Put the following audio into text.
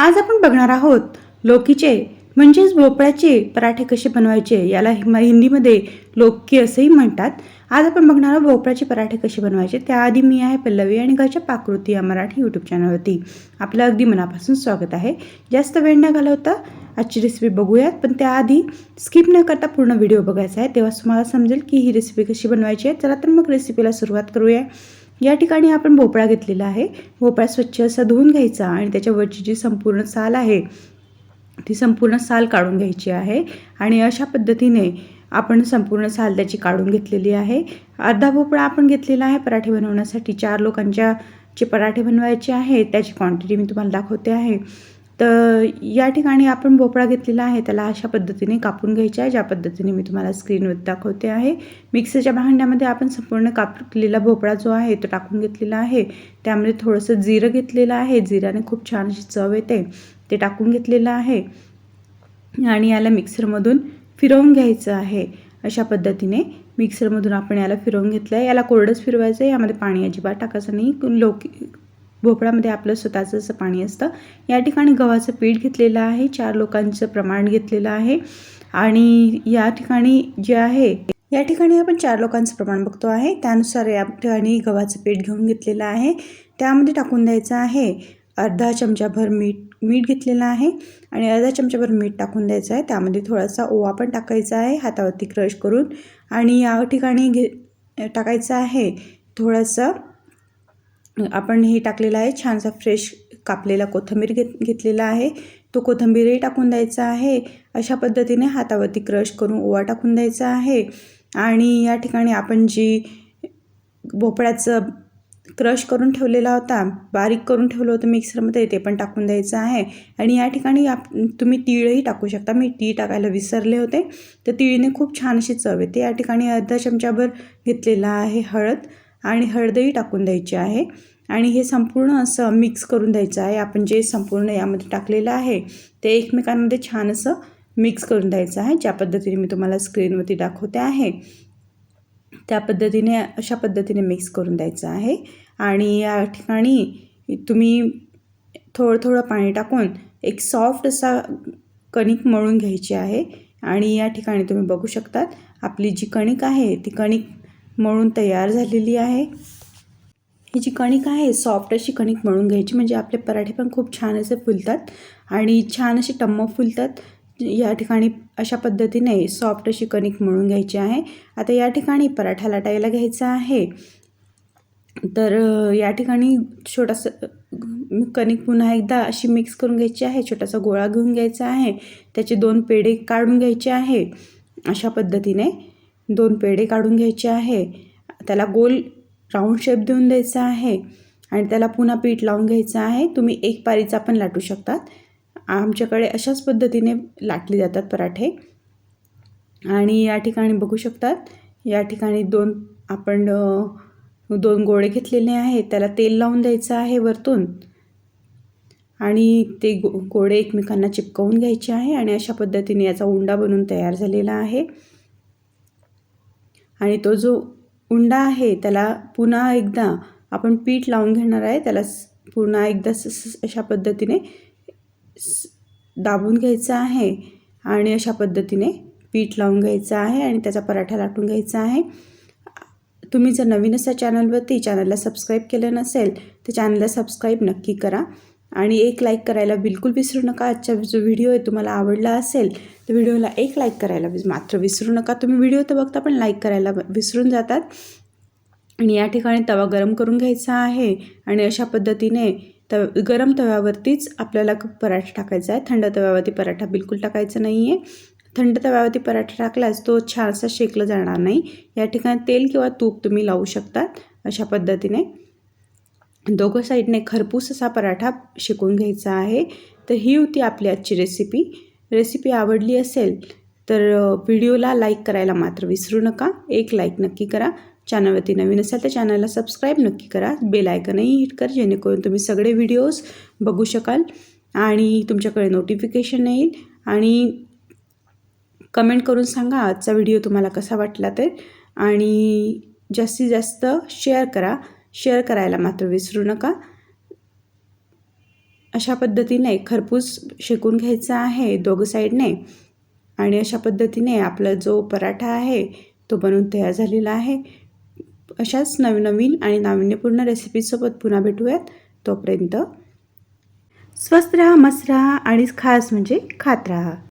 आज आपण बघणार आहोत लौकीचे म्हणजेच भोपळ्याचे पराठे कसे बनवायचे। याला हिंदीमध्ये लौकी असेही म्हणतात। आज आपण बघणार आहोत भोपळ्याचे पराठे कसे बनवायचे। त्याआधी मी आहे पल्लवी आणि घरच्या पाककृती या मराठी यूट्यूब चॅनलवरती आपलं अगदी मनापासून स्वागत आहे। जास्त वेळ न घालवता आजची रेसिपी बघूयात, पण त्याआधी स्किप न करता पूर्ण व्हिडिओ बघायचा आहे, तेव्हा तुम्हाला समजेल की ही रेसिपी कशी बनवायची आहे। चला तर मग रेसिपीला सुरुवात करूया। या ठिकाणी आपण भोपळा घेतलेला आहे। भोपळा स्वच्छ असा धुवून घ्यायचा आणि त्याच्यावरची जी संपूर्ण साल आहे ती संपूर्ण साल काढून घ्यायची आहे। आणि अशा पद्धतीने आपण संपूर्ण साल त्याची काढून घेतलेली आहे। अर्धा भोपळा आपण घेतलेला आहे पराठे बनवण्यासाठी। 4 लोकांचे पराठे बनवायचे आहे, त्याची क्वांटिटी मी तुम्हाला दाखवते आहे। तर या ठिकाणी आपण भोपळा घेतलेला आहे, त्याला अशा पद्धतीने कापून घ्यायचा आहे, ज्या पद्धतीने मी तुम्हाला स्क्रीनवर दाखवते आहे। मिक्सरच्या भांड्यामध्ये आपण संपूर्ण कापलेला भोपळा जो आहे तो टाकून घेतलेला आहे। त्यामध्ये थोडंसं जिरं घेतलेलं आहे, जिऱ्याने खूप छान अशी चव येते, ते टाकून घेतलेलं आहे। आणि याला मिक्सरमधून फिरवून घ्यायचं आहे। अशा पद्धतीने मिक्सरमधून आपण याला फिरवून घेतलं आहे। याला कोरडंच फिरवायचं आहे, यामध्ये पाणी अजिबात टाकायचं नाही। भोपळ्यामध्ये आपलं स्वतःचं असं पाणी असतं। या ठिकाणी गव्हाचं पीठ घेतलेलं आहे, 4 लोकांचं प्रमाण घेतलेलं आहे। आणि या ठिकाणी जे आहे या ठिकाणी आपण 4 लोकांचं प्रमाण बघतो आहे, त्यानुसार या ठिकाणी गव्हाचं पीठ घेऊन घेतलेलं आहे। त्यामध्ये टाकून द्यायचं आहे अर्धा चमचाभर मीठ घेतलेलं आहे आणि अर्धा चमचाभर मीठ टाकून द्यायचं आहे। त्यामध्ये थोडासा ओवा पण टाकायचा आहे हातावरती क्रश करून। आणि या ठिकाणी टाकायचं आहे थोडंसं आपण हे टाकलेलं आहे छानसा फ्रेश कापलेला कोथिंबीर घेतलेला आहे, तो कोथिंबीरही टाकून द्यायचा आहे। अशा पद्धतीने हातावरती क्रश करून ओवा टाकून द्यायचा आहे। आणि या ठिकाणी आपण जी भोपळ्याचं क्रश करून ठेवलेला होता, बारीक करून ठेवलं होतं मिक्सरमध्ये, ते पण टाकून द्यायचं आहे। आणि या ठिकाणी तुम्ही तीळही टाकू शकता, मी तीळ टाकायला विसरले होते, तर तीळीने खूप छान अशी चव येते। या ठिकाणी अर्धा चमचाभर घेतलेला आहे हळद, आणि हळदही टाकून द्यायची आहे। आणि हे संपूर्ण असं मिक्स करून द्यायचं आहे। आपण जे संपूर्ण यामध्ये टाकलेलं आहे ते एकमेकांमध्ये छान असं मिक्स करून द्यायचं आहे, ज्या पद्धतीने मी तुम्हाला स्क्रीनवरती दाखवते आहे त्या पद्धतीने अशा पद्धतीने मिक्स करून द्यायचं आहे। आणि या ठिकाणी तुम्ही थोडं पाणी टाकून एक सॉफ्ट असा कणिक मळून घ्यायची आहे। आणि या ठिकाणी तुम्ही बघू शकतात आपली जी कणिक आहे ती कणिक मळून तयार झालेली आहे। ही जी कणिक आहे सॉफ्ट अशी कणिक मळून घ्यायची, म्हणजे आपले पराठे पण खूप छान असे फुलतात आणि छान असे टम्म फुलतात। या ठिकाणी अशा पद्धतीने सॉफ्ट अशी कणिक मळून घ्यायची आहे। आता या ठिकाणी पराठा लाटायला घ्यायचा आहे, तर या ठिकाणी छोटासा कणिक पुन्हा एकदा अशी मिक्स करून घ्यायची आहे। छोटासा गोळा घेऊन घ्यायचा आहे, त्याचे 2 पेढे काढून घ्यायचे आहे। अशा पद्धतीने 2 पेढे काढून घ्यायचे आहे, त्याला गोल राऊंड शेप देऊन द्यायचा आहे आणि त्याला पुन्हा पीठ लावून घ्यायचं आहे। तुम्ही एक पारीचा पण लाटू शकतात, आमच्याकडे अशाच पद्धतीने लाटले जातात पराठे। आणि या ठिकाणी बघू शकतात या ठिकाणी आपण 2 गोळे घेतलेले आहेत, त्याला तेल लावून द्यायचं आहे वरतून आणि ते गोळे एकमेकांना चिपकवून घ्यायचे आहे। आणि अशा पद्धतीने याचा उंडा बनून तयार झालेला आहे। आणि तो जो उंडा आहे त्याला पुन्हा एकदा आपण पीठ लावून घेणार आहे, त्याला पुन्हा एकदा अशा पद्धतीने दाबून घ्यायचं आहे आणि अशा पद्धतीने पीठ लावून घ्यायचं आहे आणि त्याचा पराठा लाटून घ्यायचा आहे। तुम्ही जर नवीन असा चॅनलला सबस्क्राईब केलं नसेल तर चॅनलला सबस्क्राईब नक्की करा आणि एक लाईक करायला बिलकुल विसरू नका। आजचा जो व्हिडिओ आहे तुम्हाला आवडला असेल तर व्हिडिओला एक लाईक करायला मात्र विसरू नका। तुम्ही व्हिडिओ तर बघता पण लाईक करायला विसरून जातात। आणि या ठिकाणी तवा गरम करून घ्यायचा आहे आणि अशा पद्धतीने गरम तव्यावरतीच आपल्याला पराठा टाकायचा आहे। थंड तव्यावरती पराठा बिलकुल टाकायचा नाही आहे। थंड तव्यावरती पराठा टाकल्यास तो छानसा शेकला जाणार नाही। या ठिकाणी तेल किंवा तूप तुम्ही लावू शकतात। अशा पद्धतीने दोघं साईडने खरपूस असा पराठा शेकून घ्यायचा आहे। तर ही होती आपली आजची रेसिपी आवडली असेल तर व्हिडिओला लाईक करायला मात्र विसरू नका, एक लाईक नक्की करा। चॅनलवरती नवीन असेल तर चॅनलला सबस्क्राईब नक्की करा, बेल आयकनही हिट कर, जेणेकरून तुम्ही सगळे व्हिडिओज बघू शकाल आणि तुमच्याकडे नोटिफिकेशन येईल। आणि कमेंट करून सांगा आजचा व्हिडिओ तुम्हाला कसा वाटला ते, आणि जास्तीत जास्त शेअर करा, शेअर करायला मात्र विसरू नका। अशा पद्धतीने खरपूस शेकून घ्यायचा आहे दोघं साईडने. आणि अशा पद्धतीने आपला जो पराठा आहे तो बनवून तयार झालेला आहे. अशाच नवनवीन आणि नाविन्यपूर्ण रेसिपीसोबत पुन्हा भेटूयात. तोपर्यंत स्वस्त राहा, मस्त राहा आणि खास म्हणजे खात राहा.